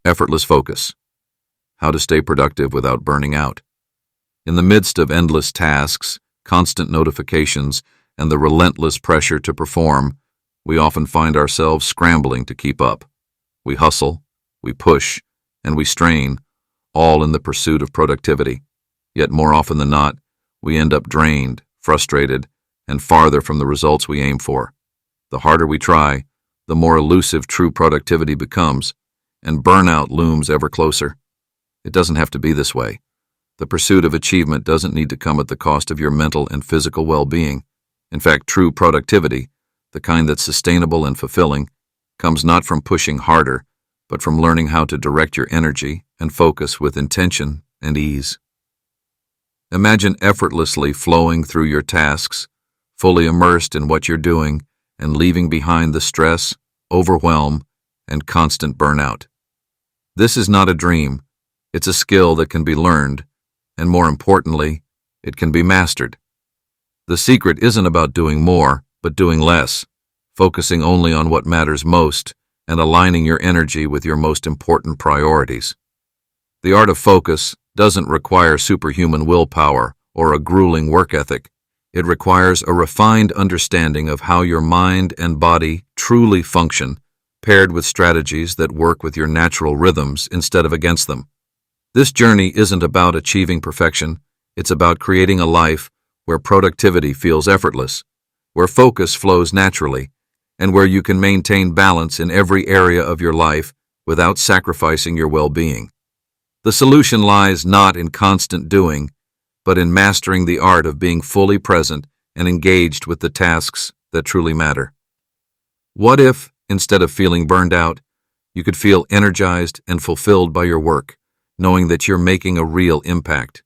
Effortless focus. How to stay productive without burning out. In the midst of endless tasks, constant notifications, and the relentless pressure to perform, we often find ourselves scrambling to keep up. We hustle, we push, and we strain, all in the pursuit of productivity. Yet more often than not, we end up drained, frustrated, and farther from the results we aim for. The harder we try, the more elusive true productivity becomes, and burnout looms ever closer. It doesn't have to be this way. The pursuit of achievement doesn't need to come at the cost of your mental and physical well-being. In fact, true productivity, the kind that's sustainable and fulfilling, comes not from pushing harder, but from learning how to direct your energy and focus with intention and ease. Imagine effortlessly flowing through your tasks, fully immersed in what you're doing, and leaving behind the stress, overwhelm, and constant burnout. This is not a dream. It's a skill that can be learned, and more importantly, it can be mastered. The secret isn't about doing more, but doing less, focusing only on what matters most, and aligning your energy with your most important priorities. The art of focus doesn't require superhuman willpower or a grueling work ethic. It requires a refined understanding of how your mind and body truly function, paired with strategies that work with your natural rhythms instead of against them. This journey isn't about achieving perfection. It's about creating a life where productivity feels effortless, where focus flows naturally, and where you can maintain balance in every area of your life without sacrificing your well-being. The solution lies not in constant doing, but in mastering the art of being fully present and engaged with the tasks that truly matter. What if, instead of feeling burned out, you could feel energized and fulfilled by your work, knowing that you're making a real impact?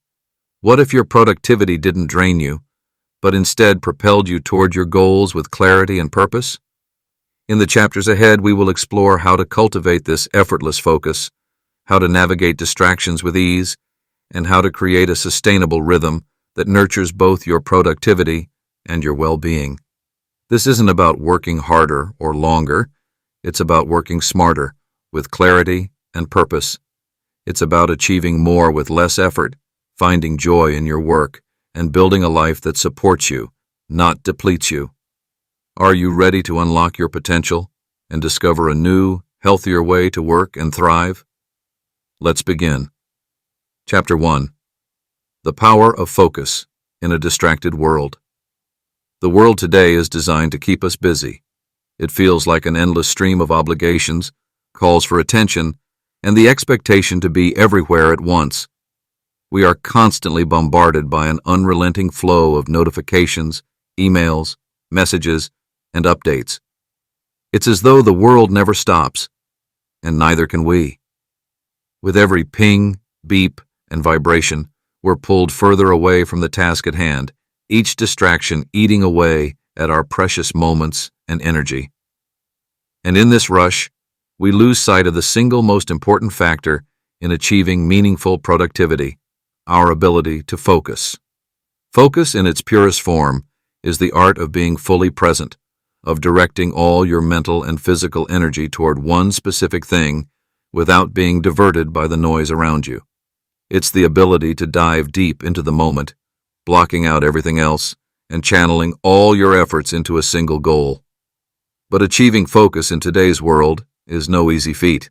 What if your productivity didn't drain you, but instead propelled you toward your goals with clarity and purpose? In the chapters ahead, we will explore how to cultivate this effortless focus, how to navigate distractions with ease, and how to create a sustainable rhythm that nurtures both your productivity and your well-being. This isn't about working harder or longer. It's about working smarter, with clarity and purpose. It's about achieving more with less effort, finding joy in your work, and building a life that supports you, not depletes you. Are you ready to unlock your potential and discover a new, healthier way to work and thrive? Let's begin. Chapter 1. The Power of Focus in a Distracted World. The world today is designed to keep us busy. It feels like an endless stream of obligations, calls for attention, and the expectation to be everywhere at once. We are constantly bombarded by an unrelenting flow of notifications, emails, messages, and updates. It's as though the world never stops, and neither can we. With every ping, beep, and vibration, we're pulled further away from the task at hand, each distraction eating away at our precious moments and energy. And in this rush, we lose sight of the single most important factor in achieving meaningful productivity: our ability to focus. Focus in its purest form is the art of being fully present, of directing all your mental and physical energy toward one specific thing without being diverted by the noise around you. It's the ability to dive deep into the moment, blocking out everything else and channeling all your efforts into a single goal. But achieving focus in today's world is no easy feat.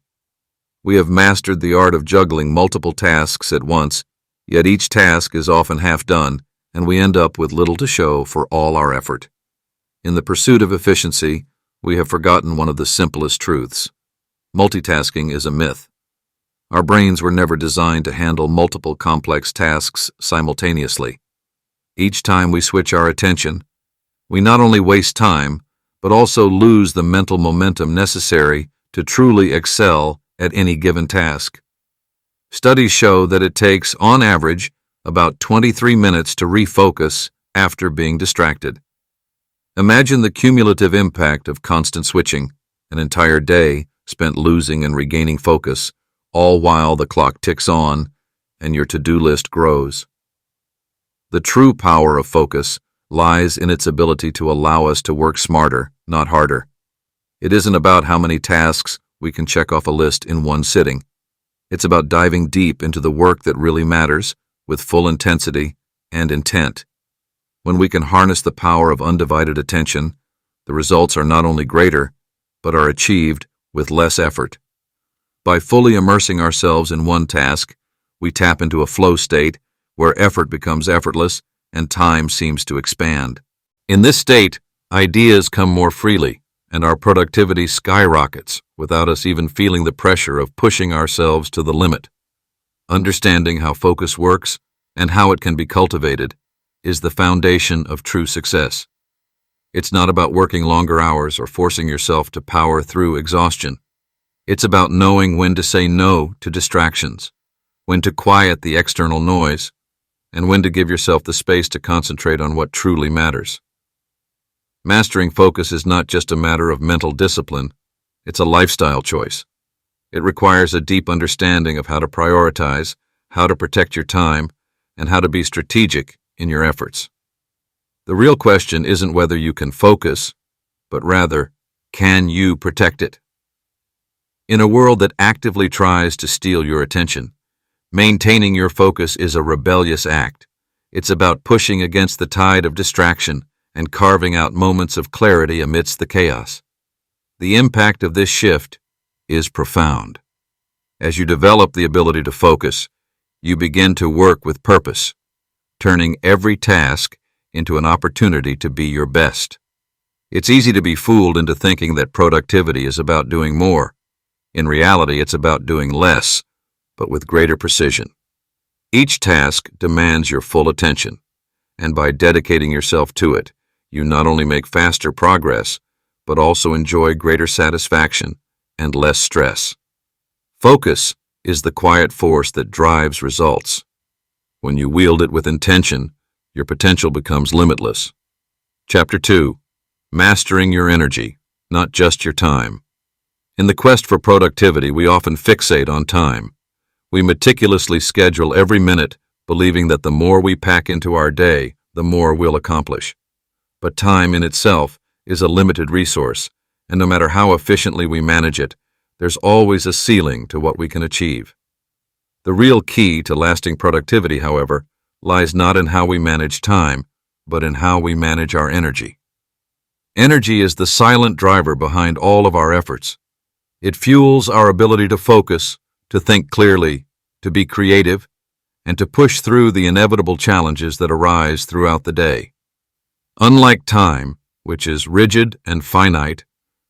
We have mastered the art of juggling multiple tasks at once, yet each task is often half done, and we end up with little to show for all our effort. In the pursuit of efficiency, we have forgotten one of the simplest truths. Multitasking is a myth. Our brains were never designed to handle multiple complex tasks simultaneously. Each time we switch our attention, we not only waste time, but also lose the mental momentum necessary to truly excel at any given task. Studies show that it takes, on average, about 23 minutes to refocus after being distracted. Imagine the cumulative impact of constant switching, an entire day spent losing and regaining focus, all while the clock ticks on and your to-do list grows. The true power of focus lies in its ability to allow us to work smarter, not harder. It isn't about how many tasks we can check off a list in one sitting. It's about diving deep into the work that really matters with full intensity and intent. When we can harness the power of undivided attention, the results are not only greater, but are achieved with less effort. By fully immersing ourselves in one task, we tap into a flow state where effort becomes effortless and time seems to expand. In this state, ideas come more freely, and our productivity skyrockets without us even feeling the pressure of pushing ourselves to the limit. Understanding how focus works and how it can be cultivated is the foundation of true success. It's not about working longer hours or forcing yourself to power through exhaustion. It's about knowing when to say no to distractions, when to quiet the external noise, and when to give yourself the space to concentrate on what truly matters. Mastering focus is not just a matter of mental discipline, it's a lifestyle choice. It requires a deep understanding of how to prioritize, how to protect your time, and how to be strategic in your efforts. The real question isn't whether you can focus, but rather, can you protect it? In a world that actively tries to steal your attention, maintaining your focus is a rebellious act. It's about pushing against the tide of distraction and carving out moments of clarity amidst the chaos. The impact of this shift is profound. As you develop the ability to focus, you begin to work with purpose, turning every task into an opportunity to be your best. It's easy to be fooled into thinking that productivity is about doing more. In reality, it's about doing less, but with greater precision. Each task demands your full attention, and by dedicating yourself to it, you not only make faster progress, but also enjoy greater satisfaction and less stress. Focus is the quiet force that drives results. When you wield it with intention, your potential becomes limitless. Chapter 2. Mastering your energy, not just your time. In the quest for productivity, we often fixate on time. We meticulously schedule every minute, believing that the more we pack into our day, the more we'll accomplish. But time in itself is a limited resource, and no matter how efficiently we manage it, there's always a ceiling to what we can achieve. The real key to lasting productivity, however, lies not in how we manage time, but in how we manage our energy. Energy is the silent driver behind all of our efforts. It fuels our ability to focus, to think clearly, to be creative, and to push through the inevitable challenges that arise throughout the day. Unlike time, which is rigid and finite,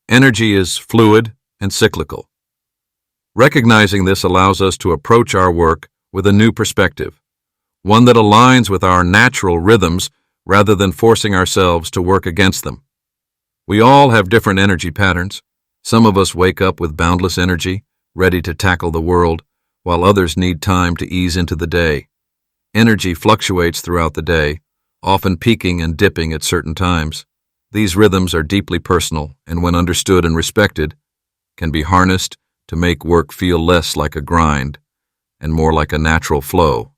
energy is fluid and cyclical. Recognizing this allows us to approach our work with a new perspective, one that aligns with our natural rhythms rather than forcing ourselves to work against them. We all have different energy patterns. Some of us wake up with boundless energy, ready to tackle the world, while others need time to ease into the day. Energy fluctuates throughout the day, often peaking and dipping at certain times. These rhythms are deeply personal, and when understood and respected, can be harnessed to make work feel less like a grind and more like a natural flow.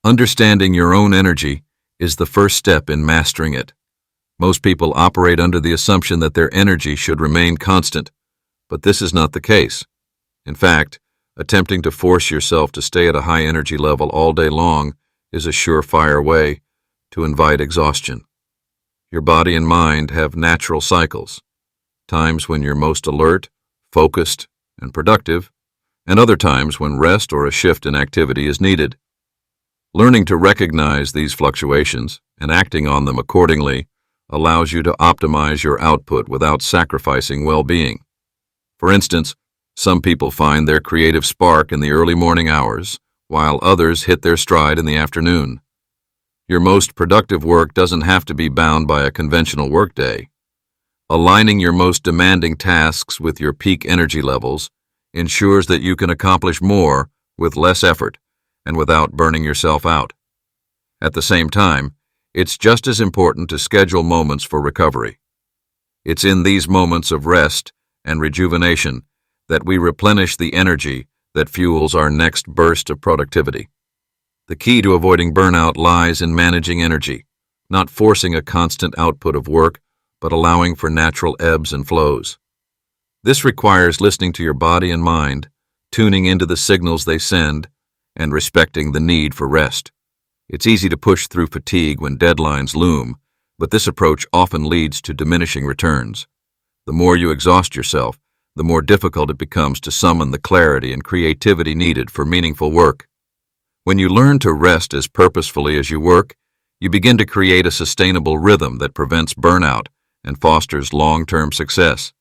Understanding your own energy is the first step in mastering it. Most people operate under the assumption that their energy should remain constant, but this is not the case. In fact, attempting to force yourself to stay at a high energy level all day long is a surefire way to invite exhaustion. Your body and mind have natural cycles, times when you're most alert, focused, and productive, and other times when rest or a shift in activity is needed. Learning to recognize these fluctuations and acting on them accordingly allows you to optimize your output without sacrificing well-being. For instance, some people find their creative spark in the early morning hours, while others hit their stride in the afternoon. Your most productive work doesn't have to be bound by a conventional workday. Aligning your most demanding tasks with your peak energy levels ensures that you can accomplish more with less effort and without burning yourself out. At the same time, it's just as important to schedule moments for recovery. It's in these moments of rest and rejuvenation that we replenish the energy that fuels our next burst of productivity. The key to avoiding burnout lies in managing energy, not forcing a constant output of work, but allowing for natural ebbs and flows. This requires listening to your body and mind, tuning into the signals they send, and respecting the need for rest. It's easy to push through fatigue when deadlines loom, but this approach often leads to diminishing returns. The more you exhaust yourself, the more difficult it becomes to summon the clarity and creativity needed for meaningful work. When you learn to rest as purposefully as you work, you begin to create a sustainable rhythm that prevents burnout and fosters long-term success.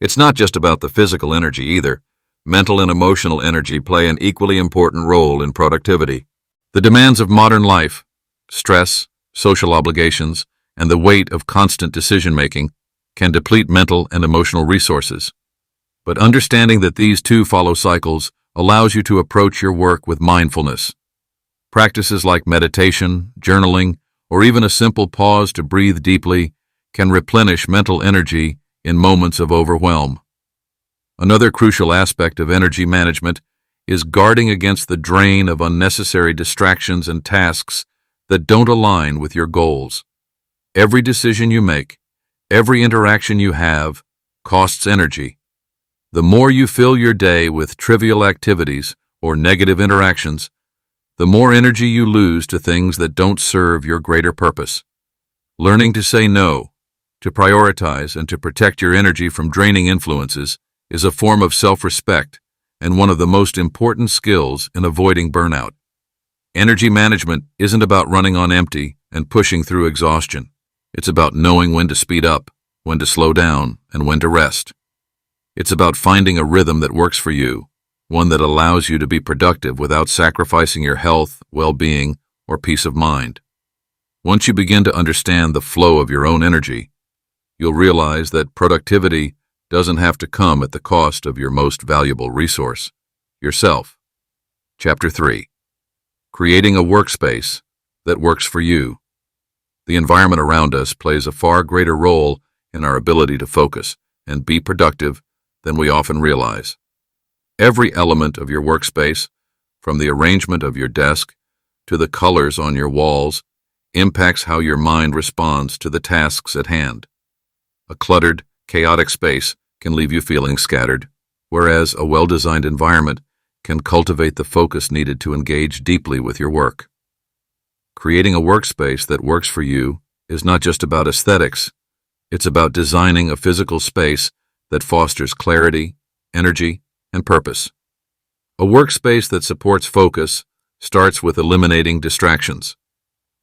It's not just about the physical energy either. Mental and emotional energy play an equally important role in productivity. The demands of modern life, stress, social obligations, and the weight of constant decision-making can deplete mental and emotional resources. But understanding that these two follow cycles allows you to approach your work with mindfulness. Practices like meditation, journaling, or even a simple pause to breathe deeply can replenish mental energy in moments of overwhelm. Another crucial aspect of energy management is guarding against the drain of unnecessary distractions and tasks that don't align with your goals. Every decision you make, every interaction you have, costs energy. The more you fill your day with trivial activities or negative interactions, the more energy you lose to things that don't serve your greater purpose. Learning to say no, to prioritize, and to protect your energy from draining influences is a form of self-respect and one of the most important skills in avoiding burnout. Energy management isn't about running on empty and pushing through exhaustion. It's about knowing when to speed up, when to slow down, and when to rest. It's about finding a rhythm that works for you, one that allows you to be productive without sacrificing your health, well-being, or peace of mind. Once you begin to understand the flow of your own energy, you'll realize that productivity doesn't have to come at the cost of your most valuable resource, yourself. Chapter 3. Creating a workspace that works for you. The environment around us plays a far greater role in our ability to focus and be productive than we often realize. Every element of your workspace, from the arrangement of your desk to the colors on your walls, impacts how your mind responds to the tasks at hand. A cluttered, chaotic space can leave you feeling scattered, whereas a well-designed environment can cultivate the focus needed to engage deeply with your work. Creating a workspace that works for you is not just about aesthetics. It's about designing a physical space that fosters clarity, energy, and purpose. A workspace that supports focus starts with eliminating distractions.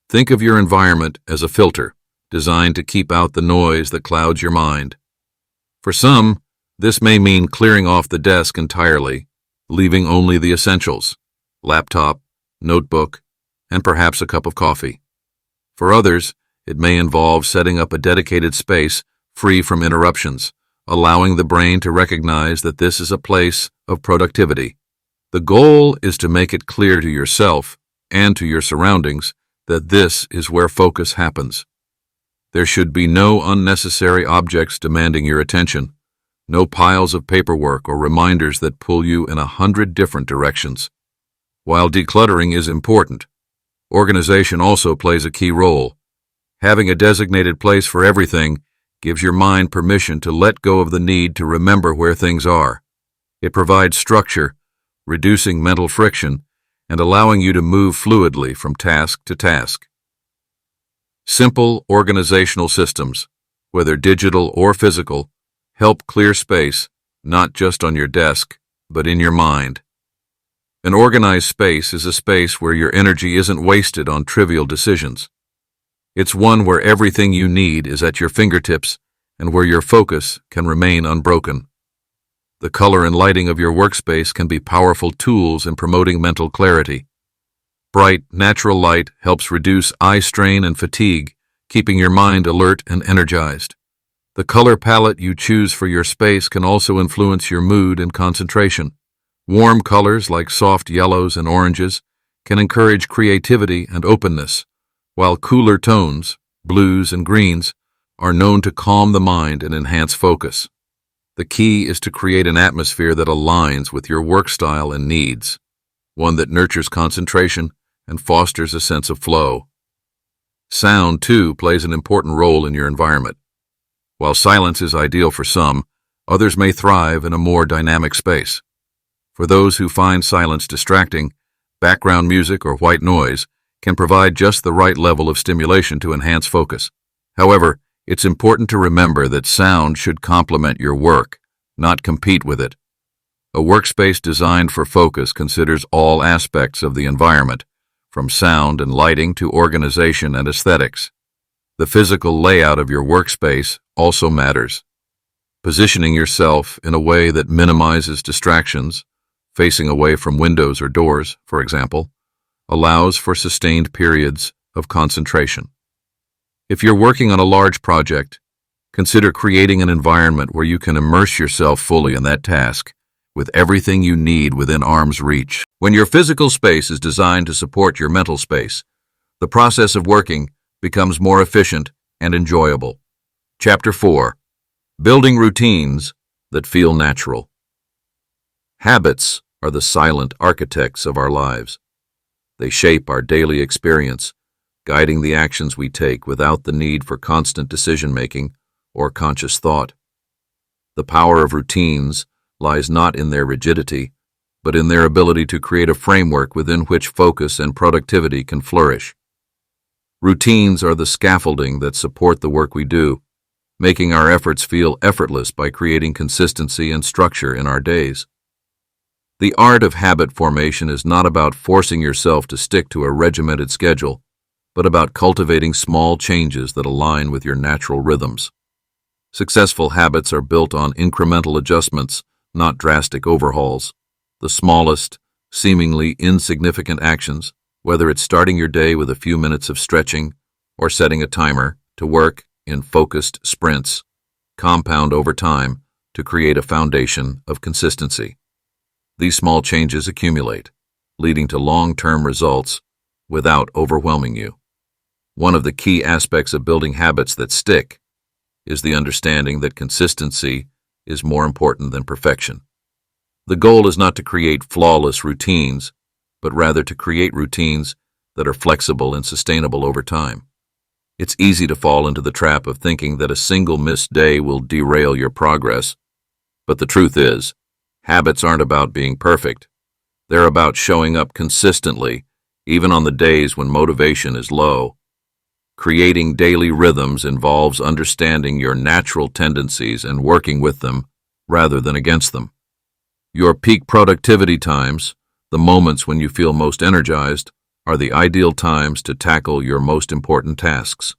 Think of your environment as a filter designed to keep out the noise that clouds your mind. For some, this may mean clearing off the desk entirely, leaving only the essentials: laptop, notebook, and perhaps a cup of coffee. For others, it may involve setting up a dedicated space free from interruptions, allowing the brain to recognize that this is a place of productivity. The goal is to make it clear to yourself and to your surroundings that this is where focus happens. There should be no unnecessary objects demanding your attention, no piles of paperwork or reminders that pull you in 100 different directions. While decluttering is important, organization also plays a key role. Having a designated place for everything gives your mind permission to let go of the need to remember where things are. It provides structure, reducing mental friction and allowing you to move fluidly from task to task. Simple organizational systems, whether digital or physical, help clear space, not just on your desk, but in your mind. An organized space is a space where your energy isn't wasted on trivial decisions. It's one where everything you need is at your fingertips and where your focus can remain unbroken. The color and lighting of your workspace can be powerful tools in promoting mental clarity. Bright, natural light helps reduce eye strain and fatigue, keeping your mind alert and energized. The color palette you choose for your space can also influence your mood and concentration. Warm colors like soft yellows and oranges can encourage creativity and openness, while cooler tones, blues and greens, are known to calm the mind and enhance focus. The key is to create an atmosphere that aligns with your work style and needs, one that nurtures concentration and fosters a sense of flow. Sound, too, plays an important role in your environment. While silence is ideal for some, others may thrive in a more dynamic space. For those who find silence distracting, background music or white noise can provide just the right level of stimulation to enhance focus. However, it's important to remember that sound should complement your work, not compete with it. A workspace designed for focus considers all aspects of the environment, from sound and lighting to organization and aesthetics. The physical layout of your workspace also matters. Positioning yourself in a way that minimizes distractions, facing away from windows or doors, for example, allows for sustained periods of concentration. If you're working on a large project, consider creating an environment where you can immerse yourself fully in that task, with everything you need within arm's reach. When your physical space is designed to support your mental space, the process of working becomes more efficient and enjoyable. Chapter 4. Building routines that feel natural. Habits are the silent architects of our lives. They shape our daily experience, guiding the actions we take without the need for constant decision-making or conscious thought. The power of routines lies not in their rigidity, but in their ability to create a framework within which focus and productivity can flourish. Routines are the scaffolding that support the work we do, making our efforts feel effortless by creating consistency and structure in our days. The art of habit formation is not about forcing yourself to stick to a regimented schedule, but about cultivating small changes that align with your natural rhythms. Successful habits are built on incremental adjustments, not drastic overhauls. The smallest, seemingly insignificant actions, whether it's starting your day with a few minutes of stretching or setting a timer to work in focused sprints, compound over time to create a foundation of consistency. These small changes accumulate, leading to long-term results without overwhelming you. One of the key aspects of building habits that stick is the understanding that consistency is more important than perfection. The goal is not to create flawless routines, but rather to create routines that are flexible and sustainable over time. It's easy to fall into the trap of thinking that a single missed day will derail your progress, but the truth is, habits aren't about being perfect. They're about showing up consistently, even on the days when motivation is low. Creating daily rhythms involves understanding your natural tendencies and working with them rather than against them. Your peak productivity times, the moments when you feel most energized, are the ideal times to tackle your most important tasks.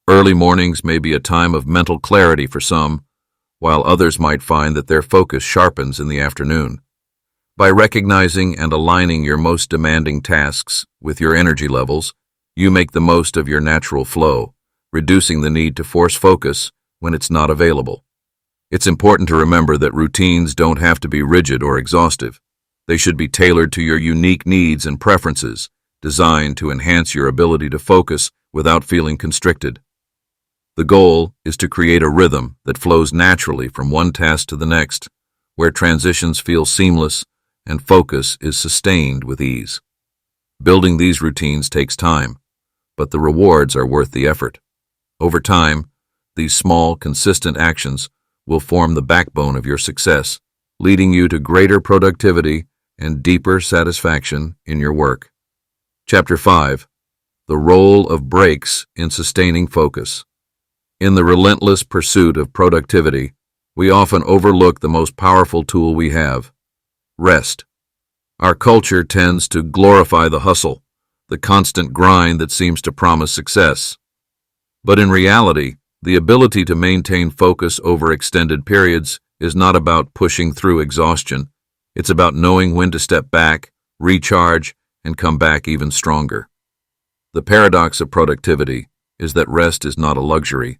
Early mornings may be a time of mental clarity for some, while others might find that their focus sharpens in the afternoon. By recognizing and aligning your most demanding tasks with your energy levels, you make the most of your natural flow, reducing the need to force focus when it's not available. It's important to remember that routines don't have to be rigid or exhaustive. They should be tailored to your unique needs and preferences, designed to enhance your ability to focus without feeling constricted. The goal is to create a rhythm that flows naturally from one task to the next, where transitions feel seamless and focus is sustained with ease. Building these routines takes time, but the rewards are worth the effort. Over time, these small, consistent actions will form the backbone of your success, leading you to greater productivity and deeper satisfaction in your work. Chapter 5. The Role of Breaks in Sustaining Focus. In the relentless pursuit of productivity, we often overlook the most powerful tool we have: rest. Our culture tends to glorify the hustle, the constant grind that seems to promise success. But in reality, the ability to maintain focus over extended periods is not about pushing through exhaustion. It's about knowing when to step back, recharge, and come back even stronger. The paradox of productivity is that rest is not a luxury,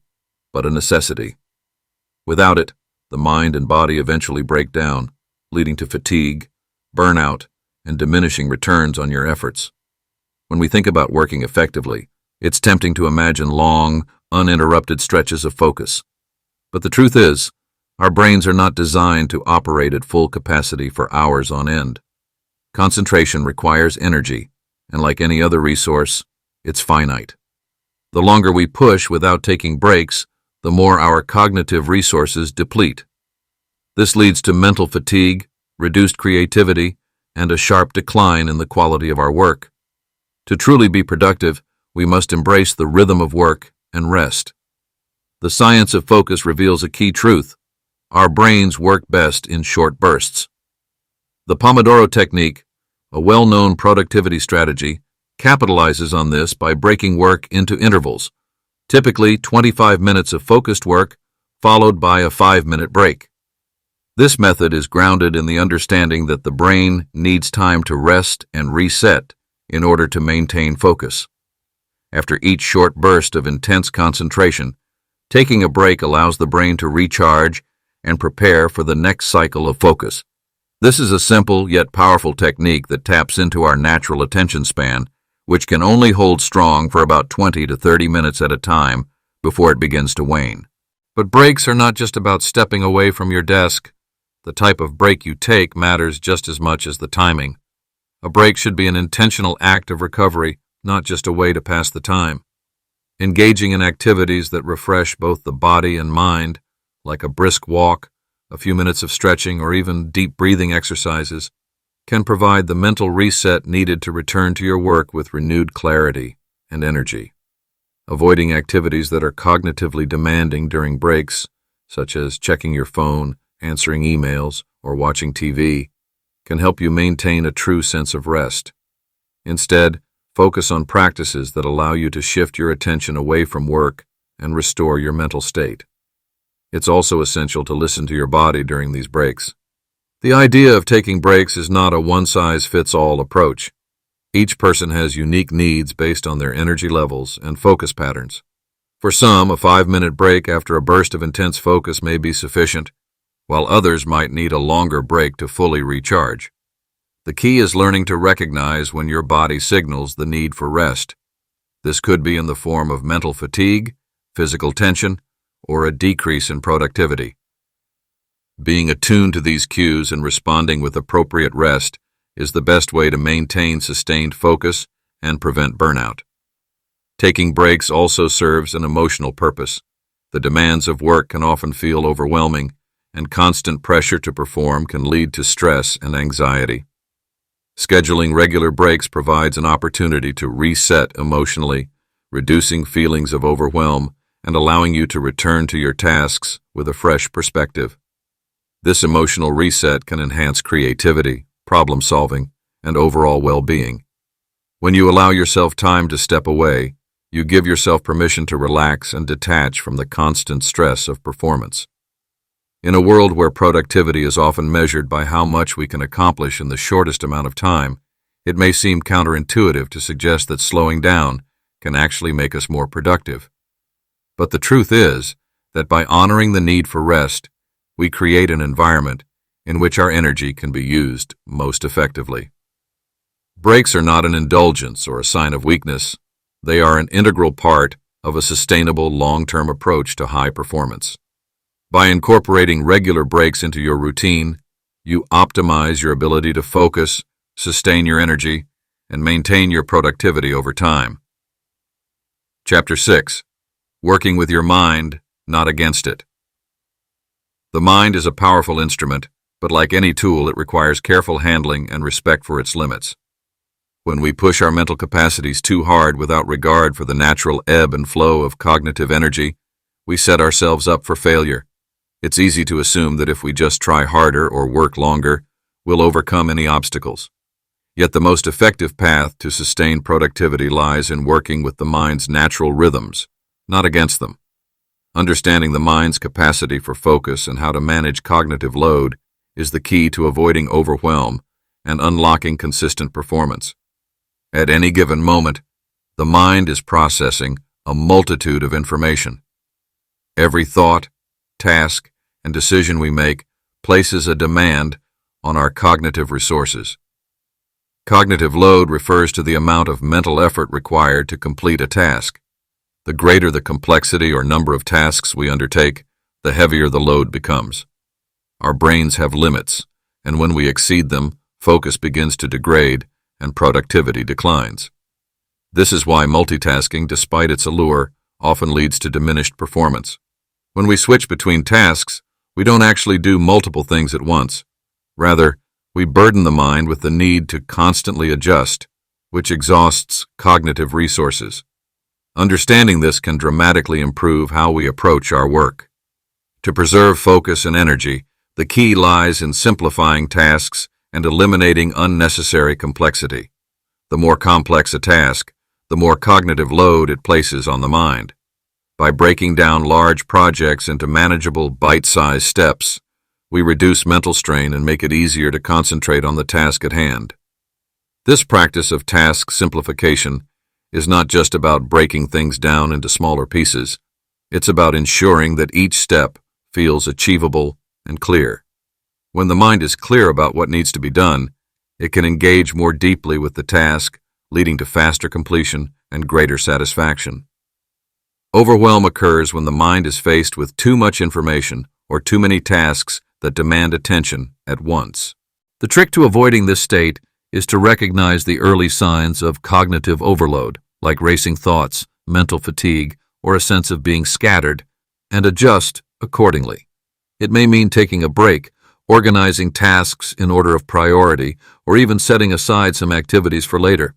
but a necessity. Without it, the mind and body eventually break down, leading to fatigue, burnout, and diminishing returns on your efforts. When we think about working effectively, it's tempting to imagine long, uninterrupted stretches of focus. But the truth is, our brains are not designed to operate at full capacity for hours on end. Concentration requires energy, and like any other resource, it's finite. The longer we push without taking breaks, the more our cognitive resources deplete. This leads to mental fatigue, reduced creativity, and a sharp decline in the quality of our work. To truly be productive, we must embrace the rhythm of work and rest. The science of focus reveals a key truth. Our brains work best in short bursts. The Pomodoro technique, a well-known productivity strategy, capitalizes on this by breaking work into intervals, typically 25 minutes of focused work, followed by a 5-minute break. This method is grounded in the understanding that the brain needs time to rest and reset in order to maintain focus. After each short burst of intense concentration, taking a break allows the brain to recharge and prepare for the next cycle of focus. This is a simple yet powerful technique that taps into our natural attention span, which can only hold strong for about 20 to 30 minutes at a time before it begins to wane. But breaks are not just about stepping away from your desk. The type of break you take matters just as much as the timing. A break should be an intentional act of recovery, not just a way to pass the time. Engaging in activities that refresh both the body and mind, like a brisk walk, a few minutes of stretching, or even deep breathing exercises, can provide the mental reset needed to return to your work with renewed clarity and energy. Avoiding activities that are cognitively demanding during breaks, such as checking your phone, answering emails, or watching TV, can help you maintain a true sense of rest. Instead, focus on practices that allow you to shift your attention away from work and restore your mental state. It's also essential to listen to your body during these breaks. The idea of taking breaks is not a one-size-fits-all approach. Each person has unique needs based on their energy levels and focus patterns. For some, a 5-minute break after a burst of intense focus may be sufficient, while others might need a longer break to fully recharge. The key is learning to recognize when your body signals the need for rest. This could be in the form of mental fatigue, physical tension, or a decrease in productivity. Being attuned to these cues and responding with appropriate rest is the best way to maintain sustained focus and prevent burnout. Taking breaks also serves an emotional purpose. The demands of work can often feel overwhelming, and constant pressure to perform can lead to stress and anxiety. Scheduling regular breaks provides an opportunity to reset emotionally, reducing feelings of overwhelm and allowing you to return to your tasks with a fresh perspective. This emotional reset can enhance creativity, problem-solving, and overall well-being. When you allow yourself time to step away, you give yourself permission to relax and detach from the constant stress of performance. In a world where productivity is often measured by how much we can accomplish in the shortest amount of time, it may seem counterintuitive to suggest that slowing down can actually make us more productive. But the truth is that by honoring the need for rest, we create an environment in which our energy can be used most effectively. Breaks are not an indulgence or a sign of weakness. They are an integral part of a sustainable long-term approach to high performance. By incorporating regular breaks into your routine, you optimize your ability to focus, sustain your energy, and maintain your productivity over time. Chapter 6. Working with your mind, not against it. The mind is a powerful instrument, but like any tool, it requires careful handling and respect for its limits. When we push our mental capacities too hard without regard for the natural ebb and flow of cognitive energy, we set ourselves up for failure. It's easy to assume that if we just try harder or work longer, we'll overcome any obstacles. Yet the most effective path to sustained productivity lies in working with the mind's natural rhythms, not against them. Understanding the mind's capacity for focus and how to manage cognitive load is the key to avoiding overwhelm and unlocking consistent performance. At any given moment, the mind is processing a multitude of information. Every thought, task, and decision we make places a demand on our cognitive resources. Cognitive load refers to the amount of mental effort required to complete a task. The greater the complexity or number of tasks we undertake, the heavier the load becomes. Our brains have limits, and when we exceed them, focus begins to degrade and productivity declines. This is why multitasking, despite its allure, often leads to diminished performance. When we switch between tasks, we don't actually do multiple things at once. Rather, We burden the mind with the need to constantly adjust, which exhausts cognitive resources. Understanding this can dramatically improve how we approach our work. To preserve focus and energy, the key lies in simplifying tasks and eliminating unnecessary complexity. The more complex a task, the more cognitive load it places on the mind. By breaking down large projects into manageable, bite-sized steps, we reduce mental strain and make it easier to concentrate on the task at hand. This practice of task simplification is not just about breaking things down into smaller pieces. It's about ensuring that each step feels achievable and clear. When the mind is clear about what needs to be done, it can engage more deeply with the task, leading to faster completion and greater satisfaction. Overwhelm occurs when the mind is faced with too much information or too many tasks that demand attention at once. The trick to avoiding this state is to recognize the early signs of cognitive overload, like racing thoughts, mental fatigue, or a sense of being scattered, and adjust accordingly. It may mean taking a break, organizing tasks in order of priority, or even setting aside some activities for later.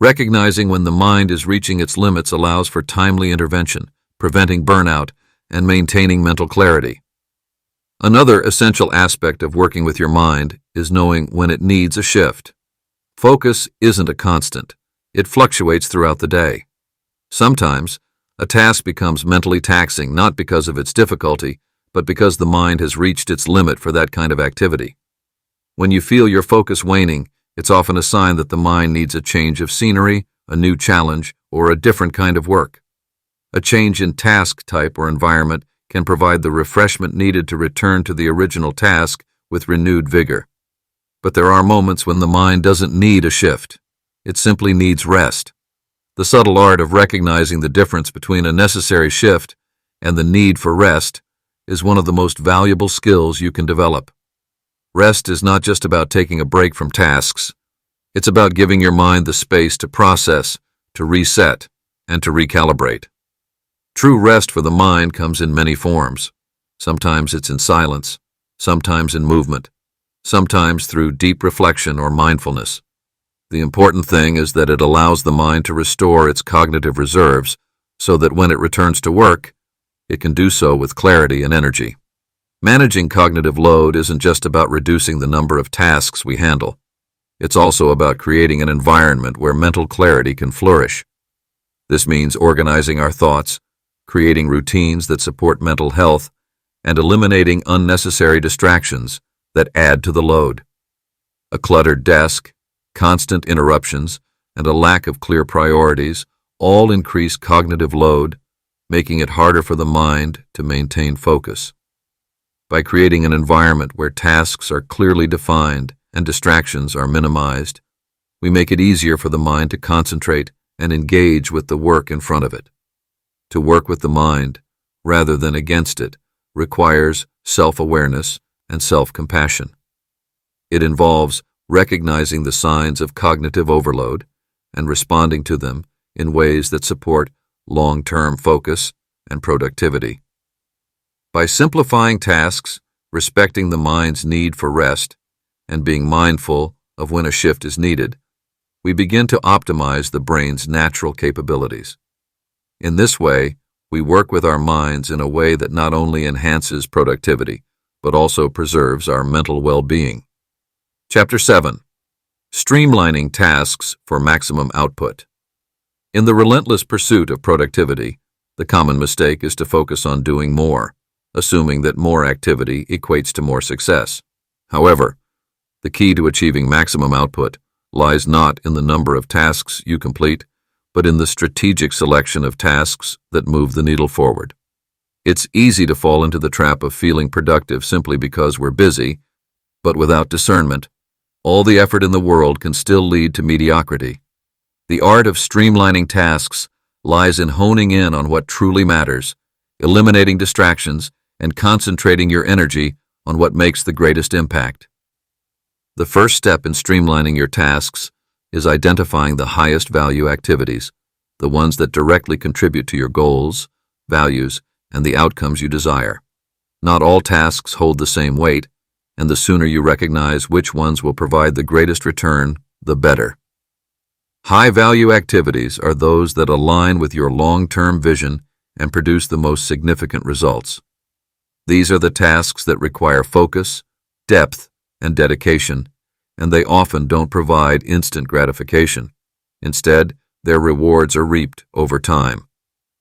Recognizing when the mind is reaching its limits allows for timely intervention, preventing burnout, and maintaining mental clarity. Another essential aspect of working with your mind is knowing when it needs a shift. Focus isn't a constant. It fluctuates throughout the day. Sometimes, a task becomes mentally taxing not because of its difficulty, but because the mind has reached its limit for that kind of activity. When you feel your focus waning, it's often a sign that the mind needs a change of scenery, a new challenge, or a different kind of work. A change in task type or environment can provide the refreshment needed to return to the original task with renewed vigor. But there are moments when the mind doesn't need a shift. It simply needs rest. The subtle art of recognizing the difference between a necessary shift and the need for rest is one of the most valuable skills you can develop. Rest is not just about taking a break from tasks. It's about giving your mind the space to process, to reset, and to recalibrate. True rest for the mind comes in many forms. Sometimes it's in silence, sometimes in movement, sometimes through deep reflection or mindfulness. The important thing is that it allows the mind to restore its cognitive reserves so that when it returns to work, it can do so with clarity and energy. Managing cognitive load isn't just about reducing the number of tasks we handle. It's also about creating an environment where mental clarity can flourish. This means organizing our thoughts, creating routines that support mental health, and eliminating unnecessary distractions that add to the load. A cluttered desk, constant interruptions, and a lack of clear priorities all increase cognitive load, making it harder for the mind to maintain focus. By creating an environment where tasks are clearly defined and distractions are minimized, we make it easier for the mind to concentrate and engage with the work in front of it. To work with the mind, rather than against it, requires self-awareness and self-compassion. It involves recognizing the signs of cognitive overload and responding to them in ways that support long-term focus and productivity. By simplifying tasks, respecting the mind's need for rest, and being mindful of when a shift is needed, we begin to optimize the brain's natural capabilities. In this way, we work with our minds in a way that not only enhances productivity, but also preserves our mental well-being. Chapter 7. Streamlining tasks for maximum output. In the relentless pursuit of productivity, the common mistake is to focus on doing more, assuming that more activity equates to more success. However, the key to achieving maximum output lies not in the number of tasks you complete, but in the strategic selection of tasks that move the needle forward. It's easy to fall into the trap of feeling productive simply because we're busy, but without discernment, all the effort in the world can still lead to mediocrity. The art of streamlining tasks lies in honing in on what truly matters, eliminating distractions, and concentrating your energy on what makes the greatest impact. The first step in streamlining your tasks is identifying the highest value activities, the ones that directly contribute to your goals, values, and the outcomes you desire. Not all tasks hold the same weight, and the sooner you recognize which ones will provide the greatest return, the better. High-value activities are those that align with your long-term vision and produce the most significant results. These are the tasks that require focus, depth, and dedication, and they often don't provide instant gratification. Instead, their rewards are reaped over time.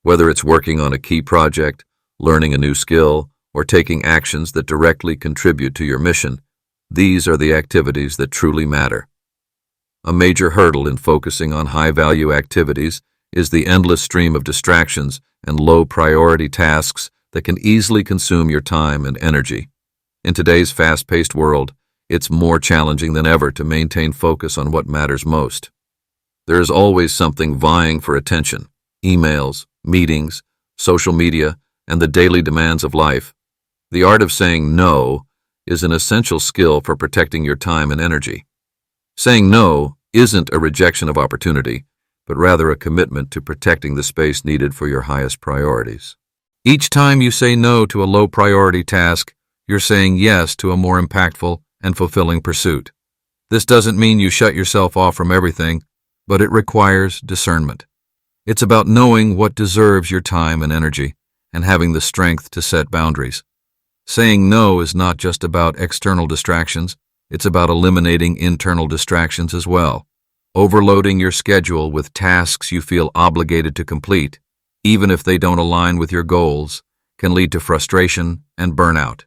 Whether it's working on a key project, learning a new skill, or taking actions that directly contribute to your mission, these are the activities that truly matter. A major hurdle in focusing on high-value activities is the endless stream of distractions and low-priority tasks that can easily consume your time and energy. In today's fast-paced world, it's more challenging than ever to maintain focus on what matters most. There is always something vying for attention: emails, meetings, social media, and the daily demands of life. The art of saying no is an essential skill for protecting your time and energy. Saying no isn't a rejection of opportunity, but rather a commitment to protecting the space needed for your highest priorities. Each time you say no to a low-priority task, you're saying yes to a more impactful and fulfilling pursuit. This doesn't mean you shut yourself off from everything, but it requires discernment. It's about knowing what deserves your time and energy and having the strength to set boundaries. Saying no is not just about external distractions, it's about eliminating internal distractions as well. Overloading your schedule with tasks you feel obligated to complete, even if they don't align with your goals, can lead to frustration and burnout.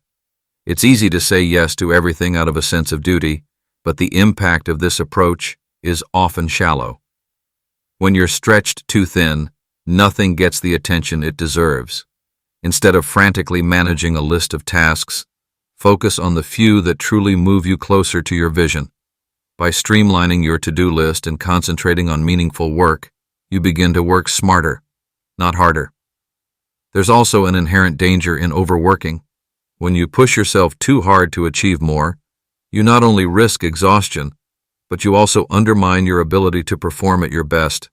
It's easy to say yes to everything out of a sense of duty, but the impact of this approach is often shallow. When you're stretched too thin, nothing gets the attention it deserves. Instead of frantically managing a list of tasks, focus on the few that truly move you closer to your vision. By streamlining your to-do list and concentrating on meaningful work, you begin to work smarter, not harder. There's also an inherent danger in overworking. When you push yourself too hard to achieve more, you not only risk exhaustion, but you also undermine your ability to perform at your best.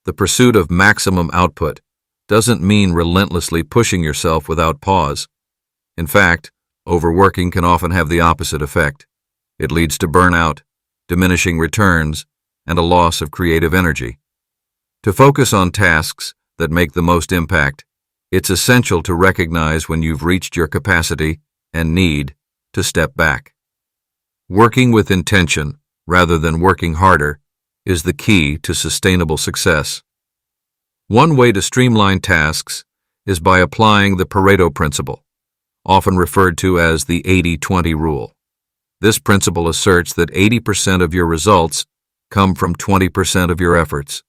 The pursuit of maximum output doesn't mean relentlessly pushing yourself without pause. In fact, overworking can often have the opposite effect. It leads to burnout, diminishing returns, and a loss of creative energy. To focus on tasks that make the most impact, it's essential to recognize when you've reached your capacity and need to step back. Working with intention, rather than working harder, is the key to sustainable success. One way to streamline tasks is by applying the Pareto principle, often referred to as the 80-20 rule. This principle asserts that 80% of your results come from 20% of your efforts.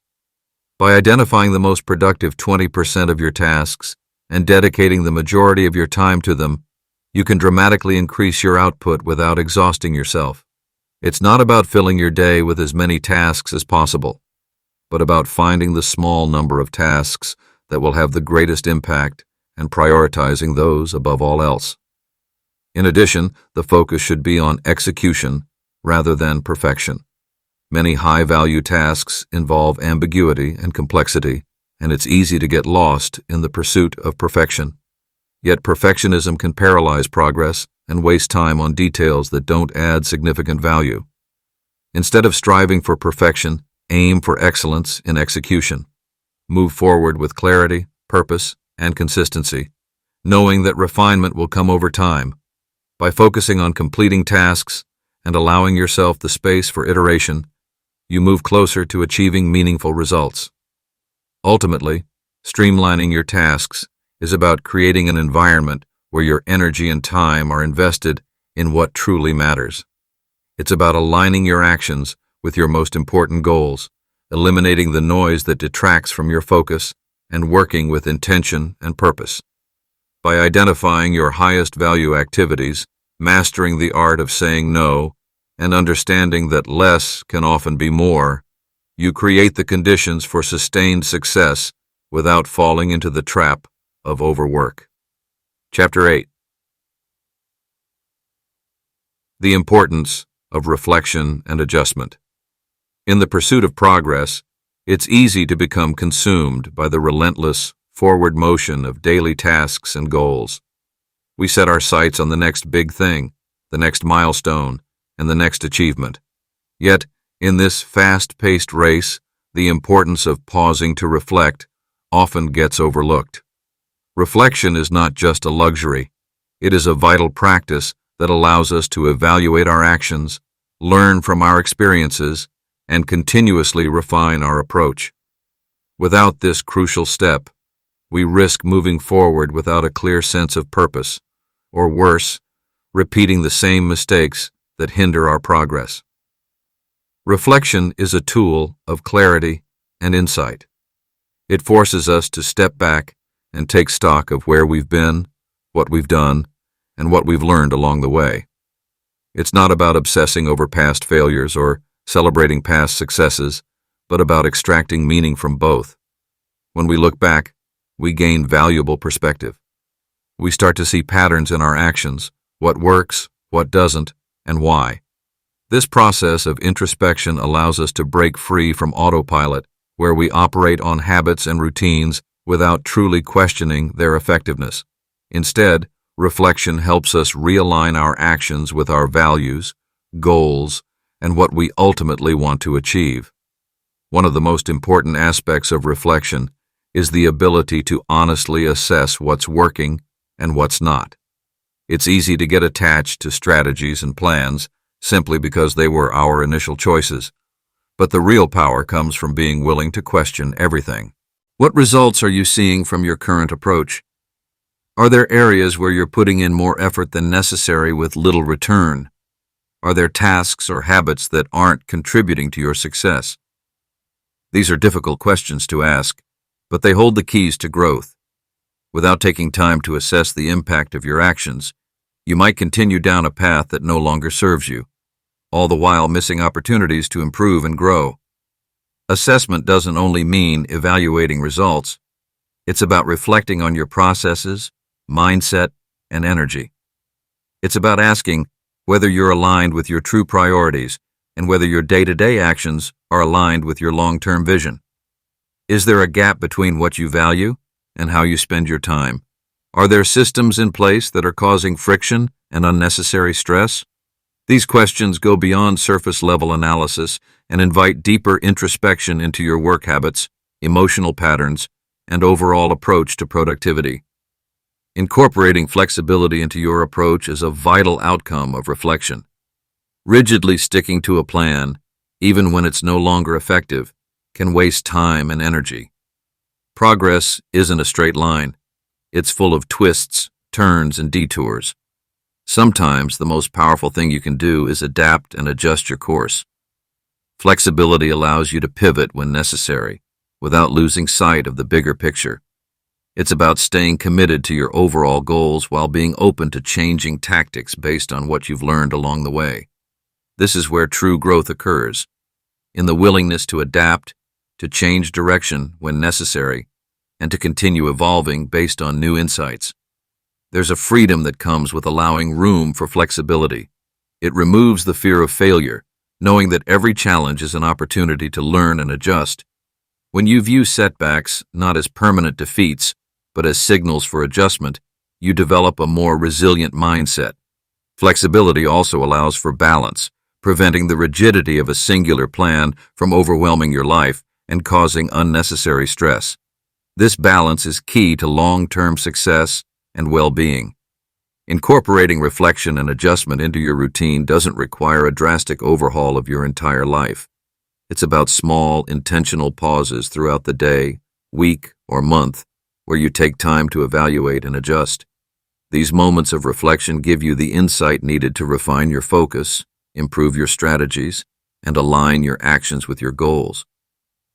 By identifying the most productive 20% of your tasks and dedicating the majority of your time to them, you can dramatically increase your output without exhausting yourself. It's not about filling your day with as many tasks as possible, but about finding the small number of tasks that will have the greatest impact and prioritizing those above all else. In addition, the focus should be on execution rather than perfection. Many high-value tasks involve ambiguity and complexity, and it's easy to get lost in the pursuit of perfection. Yet perfectionism can paralyze progress and waste time on details that don't add significant value. Instead of striving for perfection, aim for excellence in execution. Move forward with clarity, purpose, and consistency, knowing that refinement will come over time. By focusing on completing tasks and allowing yourself the space for iteration, you move closer to achieving meaningful results. Ultimately, streamlining your tasks is about creating an environment where your energy and time are invested in what truly matters. It's about aligning your actions with your most important goals, eliminating the noise that detracts from your focus, and working with intention and purpose. By identifying your highest value activities, mastering the art of saying no, and understanding that less can often be more, you create the conditions for sustained success without falling into the trap of overwork. Chapter 8. The importance of reflection and adjustment. In the pursuit of progress, it's easy to become consumed by the relentless forward motion of daily tasks and goals. We set our sights on the next big thing, the next milestone, and the next achievement. Yet, in this fast-paced race, the importance of pausing to reflect often gets overlooked. Reflection is not just a luxury. It is a vital practice that allows us to evaluate our actions, learn from our experiences, and continuously refine our approach. Without this crucial step, we risk moving forward without a clear sense of purpose, or worse, repeating the same mistakes that hinder our progress. Reflection is a tool of clarity and insight. It forces us to step back and take stock of where we've been, what we've done, and what we've learned along the way. It's not about obsessing over past failures or celebrating past successes, but about extracting meaning from both. When we look back, we gain valuable perspective. We start to see patterns in our actions, what works, what doesn't, and why. This process of introspection allows us to break free from autopilot, where we operate on habits and routines without truly questioning their effectiveness. Instead, reflection helps us realign our actions with our values, goals, and what we ultimately want to achieve. One of the most important aspects of reflection is the ability to honestly assess what's working and what's not. It's easy to get attached to strategies and plans simply because they were our initial choices, but the real power comes from being willing to question everything. What results are you seeing from your current approach? Are there areas where you're putting in more effort than necessary with little return? Are there tasks or habits that aren't contributing to your success? These are difficult questions to ask, but they hold the keys to growth. Without taking time to assess the impact of your actions, you might continue down a path that no longer serves you, all the while missing opportunities to improve and grow. Assessment doesn't only mean evaluating results. It's about reflecting on your processes, mindset, and energy. It's about asking whether you're aligned with your true priorities and whether your day-to-day actions are aligned with your long-term vision. Is there a gap between what you value and how you spend your time? Are there systems in place that are causing friction and unnecessary stress? These questions go beyond surface-level analysis and invite deeper introspection into your work habits, emotional patterns, and overall approach to productivity. Incorporating flexibility into your approach is a vital outcome of reflection. Rigidly sticking to a plan, even when it's no longer effective, can waste time and energy. Progress isn't a straight line. It's full of twists, turns, and detours. Sometimes the most powerful thing you can do is adapt and adjust your course. Flexibility allows you to pivot when necessary, without losing sight of the bigger picture. It's about staying committed to your overall goals while being open to changing tactics based on what you've learned along the way. This is where true growth occurs, in the willingness to adapt, to change direction when necessary, and to continue evolving based on new insights. There's a freedom that comes with allowing room for flexibility. It removes the fear of failure, knowing that every challenge is an opportunity to learn and adjust. When you view setbacks not as permanent defeats, but as signals for adjustment, you develop a more resilient mindset. Flexibility also allows for balance, preventing the rigidity of a singular plan from overwhelming your life and causing unnecessary stress. This balance is key to long-term success and well-being. Incorporating reflection and adjustment into your routine doesn't require a drastic overhaul of your entire life. It's about small, intentional pauses throughout the day, week, or month, where you take time to evaluate and adjust. These moments of reflection give you the insight needed to refine your focus, improve your strategies, and align your actions with your goals.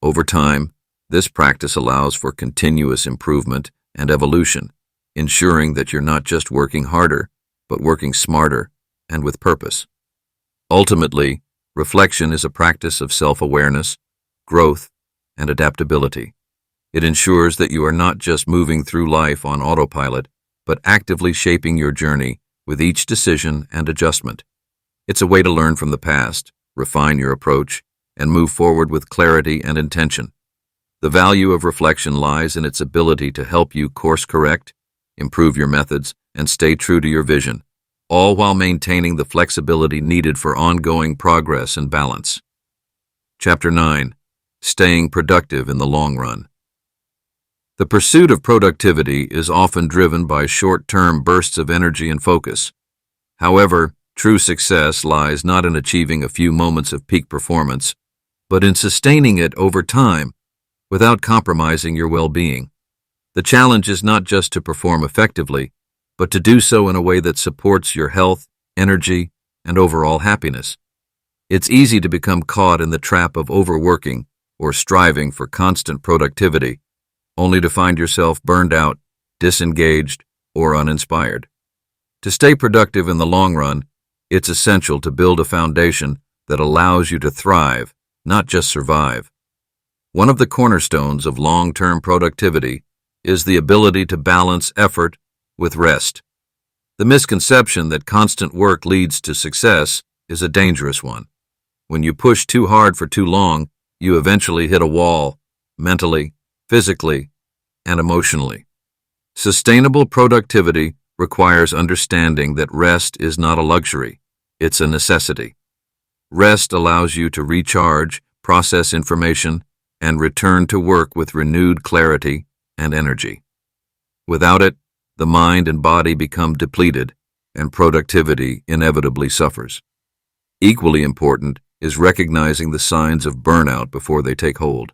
Over time, this practice allows for continuous improvement and evolution, ensuring that you're not just working harder, but working smarter and with purpose. Ultimately, reflection is a practice of self-awareness, growth, and adaptability. It ensures that you are not just moving through life on autopilot, but actively shaping your journey with each decision and adjustment. It's a way to learn from the past, refine your approach, and move forward with clarity and intention. The value of reflection lies in its ability to help you course correct, improve your methods, and stay true to your vision. all while maintaining the flexibility needed for ongoing progress and balance. Chapter 9. Staying productive in the long run. The pursuit of productivity is often driven by short-term bursts of energy and focus. However, true success lies not in achieving a few moments of peak performance, but in sustaining it over time without compromising your well-being. The challenge is not just to perform effectively, but to do so in a way that supports your health, energy, and overall happiness. It's easy to become caught in the trap of overworking or striving for constant productivity, only to find yourself burned out, disengaged, or uninspired. To stay productive in the long run, it's essential to build a foundation that allows you to thrive, not just survive. One of the cornerstones of long-term productivity is the ability to balance effort with rest. The misconception that constant work leads to success is a dangerous one. When you push too hard for too long, you eventually hit a wall, mentally, physically, and emotionally. Sustainable productivity requires understanding that rest is not a luxury, it's a necessity. Rest allows you to recharge, process information, and return to work with renewed clarity and energy. Without it, the mind and body become depleted, and productivity inevitably suffers. Equally important is recognizing the signs of burnout before they take hold.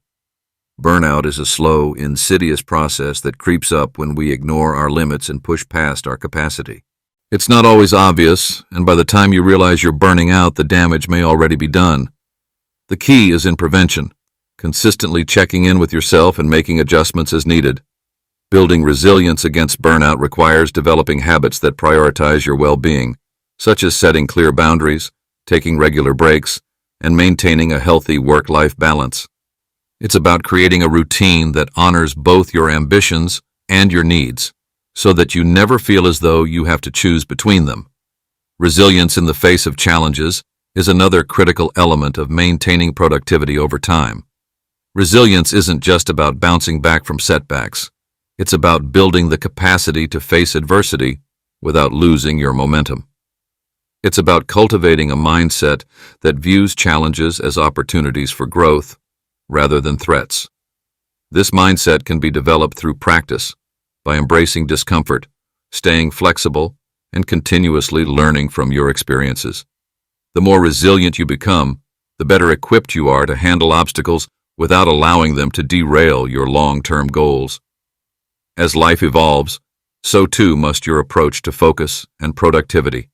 Burnout is a slow, insidious process that creeps up when we ignore our limits and push past our capacity. It's not always obvious, and by the time you realize you're burning out, the damage may already be done. The key is in prevention, consistently checking in with yourself and making adjustments as needed. Building resilience against burnout requires developing habits that prioritize your well-being, such as setting clear boundaries, taking regular breaks, and maintaining a healthy work-life balance. It's about creating a routine that honors both your ambitions and your needs, so that you never feel as though you have to choose between them. Resilience in the face of challenges is another critical element of maintaining productivity over time. Resilience isn't just about bouncing back from setbacks. It's about building the capacity to face adversity without losing your momentum. It's about cultivating a mindset that views challenges as opportunities for growth rather than threats. This mindset can be developed through practice, by embracing discomfort, staying flexible, and continuously learning from your experiences. The more resilient you become, the better equipped you are to handle obstacles without allowing them to derail your long-term goals. As life evolves, so too must your approach to focus and productivity.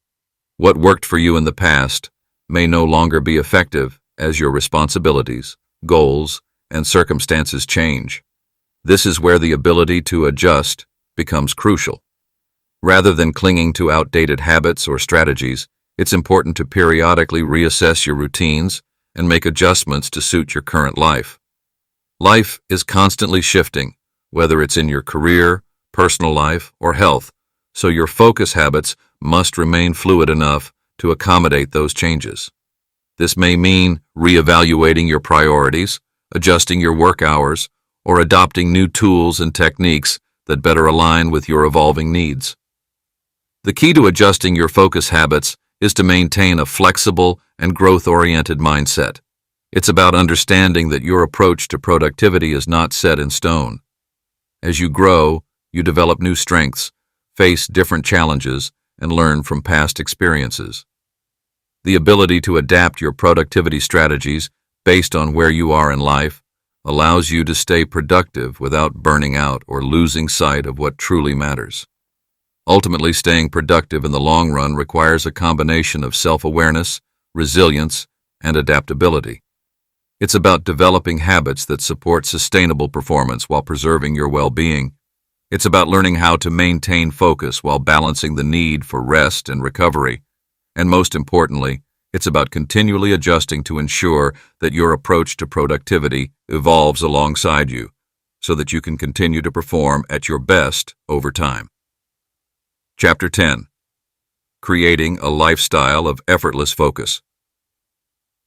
What worked for you in the past may no longer be effective as your responsibilities, goals, and circumstances change. This is where the ability to adjust becomes crucial. Rather than clinging to outdated habits or strategies, it's important to periodically reassess your routines and make adjustments to suit your current life. Life is constantly shifting, whether it's in your career, personal life, or health, so your focus habits must remain fluid enough to accommodate those changes. This may mean reevaluating your priorities, adjusting your work hours, or adopting new tools and techniques that better align with your evolving needs. The key to adjusting your focus habits is to maintain a flexible and growth-oriented mindset. It's about understanding that your approach to productivity is not set in stone. As you grow, you develop new strengths, face different challenges, and learn from past experiences. The ability to adapt your productivity strategies based on where you are in life allows you to stay productive without burning out or losing sight of what truly matters. Ultimately, staying productive in the long run requires a combination of self-awareness, resilience, and adaptability. It's about developing habits that support sustainable performance while preserving your well-being. It's about learning how to maintain focus while balancing the need for rest and recovery. And most importantly, it's about continually adjusting to ensure that your approach to productivity evolves alongside you, so that you can continue to perform at your best over time. Chapter 10. Creating a lifestyle of effortless focus.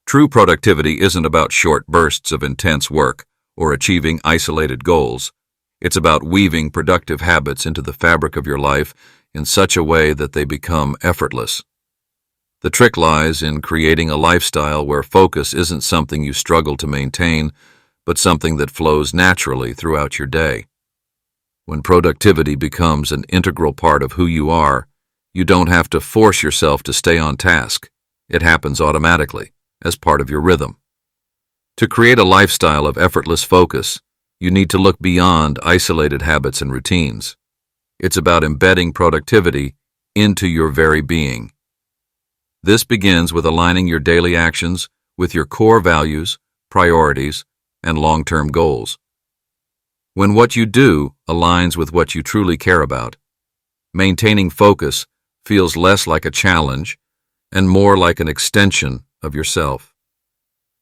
True productivity isn't about short bursts of intense work or achieving isolated goals. It's about weaving productive habits into the fabric of your life in such a way that they become effortless. The trick lies in creating a lifestyle where focus isn't something you struggle to maintain, but something that flows naturally throughout your day. When productivity becomes an integral part of who you are, you don't have to force yourself to stay on task. It happens automatically, as part of your rhythm. To create a lifestyle of effortless focus, you need to look beyond isolated habits and routines. It's about embedding productivity into your very being. This begins with aligning your daily actions with your core values, priorities, and long-term goals. When what you do aligns with what you truly care about, maintaining focus feels less like a challenge and more like an extension of yourself.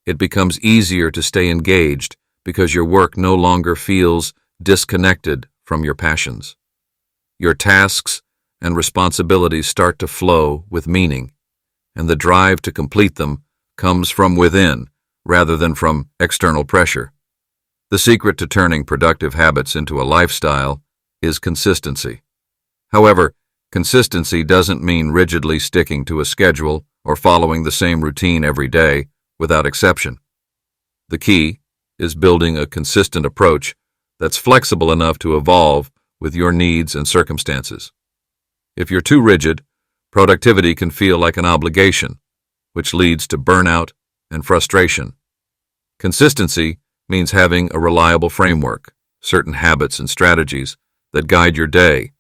It becomes easier to stay engaged because your work no longer feels disconnected from your passions. Your tasks and responsibilities start to flow with meaning, and the drive to complete them comes from within rather than from external pressure. The secret to turning productive habits into a lifestyle is consistency. However, consistency doesn't mean rigidly sticking to a schedule or following the same routine every day without exception. The key is building a consistent approach that's flexible enough to evolve with your needs and circumstances. If you're too rigid, productivity can feel like an obligation, which leads to burnout and frustration. Consistency means having a reliable framework, certain habits and strategies that guide your day,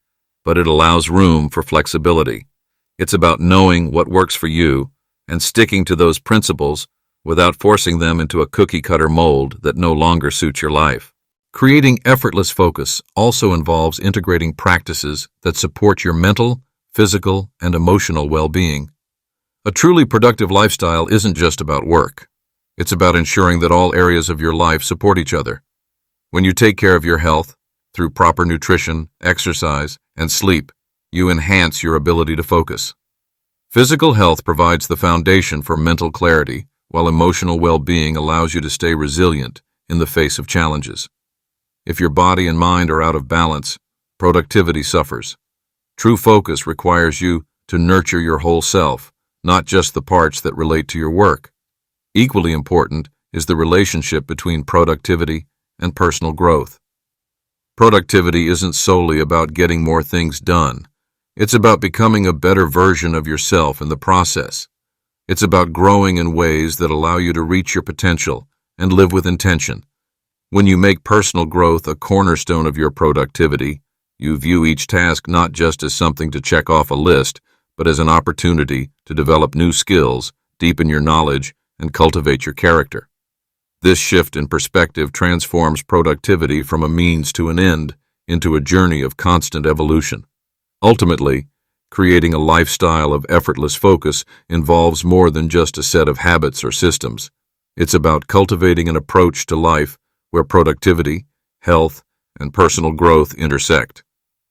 but it allows room for flexibility. It's about knowing what works for you and sticking to those principles without forcing them into a cookie-cutter mold that no longer suits your life. Creating effortless focus also involves integrating practices that support your mental, physical, and emotional well-being. A truly productive lifestyle isn't just about work. It's about ensuring that all areas of your life support each other. When you take care of your health, through proper nutrition, exercise, and sleep, you enhance your ability to focus. Physical health provides the foundation for mental clarity, while emotional well-being allows you to stay resilient in the face of challenges. If your body and mind are out of balance, productivity suffers. True focus requires you to nurture your whole self, not just the parts that relate to your work. Equally important is the relationship between productivity and personal growth. Productivity isn't solely about getting more things done. It's about becoming a better version of yourself in the process. It's about growing in ways that allow you to reach your potential and live with intention. When you make personal growth a cornerstone of your productivity, you view each task not just as something to check off a list, but as an opportunity to develop new skills, deepen your knowledge, and cultivate your character. This shift in perspective transforms productivity from a means to an end into a journey of constant evolution. Ultimately, creating a lifestyle of effortless focus involves more than just a set of habits or systems. It's about cultivating an approach to life where productivity, health, and personal growth intersect.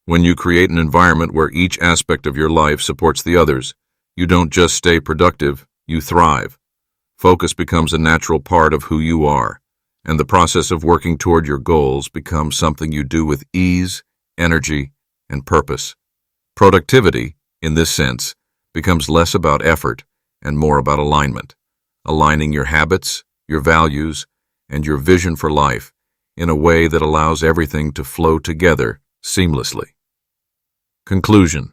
When you create an environment where each aspect of your life supports the others, you don't just stay productive, you thrive. Focus becomes a natural part of who you are, and the process of working toward your goals becomes something you do with ease, energy, and purpose. Productivity, in this sense, becomes less about effort and more about alignment, aligning your habits, your values, and your vision for life in a way that allows everything to flow together seamlessly. Conclusion.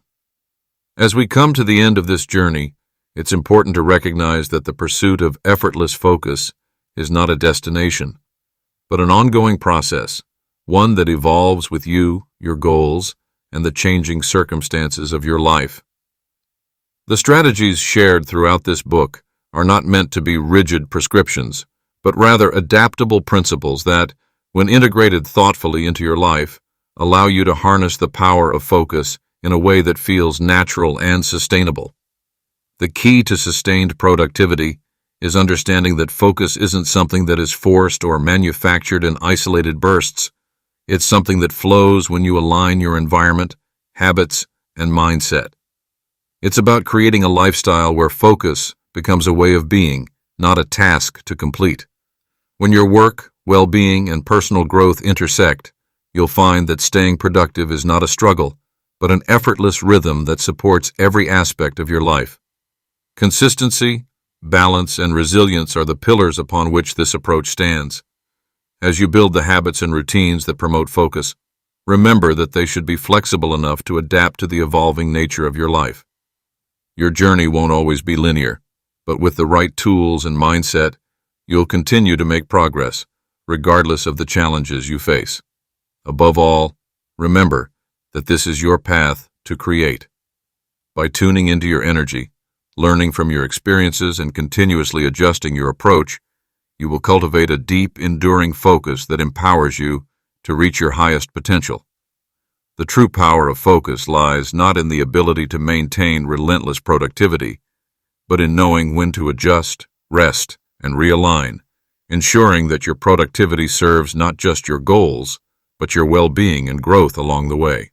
As we come to the end of this journey, it's important to recognize that the pursuit of effortless focus is not a destination, but an ongoing process, one that evolves with you, your goals, and the changing circumstances of your life. The strategies shared throughout this book are not meant to be rigid prescriptions, but rather adaptable principles that, when integrated thoughtfully into your life, allow you to harness the power of focus in a way that feels natural and sustainable. The key to sustained productivity is understanding that focus isn't something that is forced or manufactured in isolated bursts. It's something that flows when you align your environment, habits, and mindset. It's about creating a lifestyle where focus becomes a way of being, not a task to complete. When your work, well-being, and personal growth intersect, you'll find that staying productive is not a struggle, but an effortless rhythm that supports every aspect of your life. Consistency, balance, and resilience are the pillars upon which this approach stands. As you build the habits and routines that promote focus, remember that they should be flexible enough to adapt to the evolving nature of your life. Your journey won't always be linear, but with the right tools and mindset, you'll continue to make progress, regardless of the challenges you face. Above all, remember that this is your path to create. By tuning into your energy, learning from your experiences, and continuously adjusting your approach, you will cultivate a deep, enduring focus that empowers you to reach your highest potential. The true power of focus lies not in the ability to maintain relentless productivity, but in knowing when to adjust, rest, and realign, ensuring that your productivity serves not just your goals, but your well-being and growth along the way.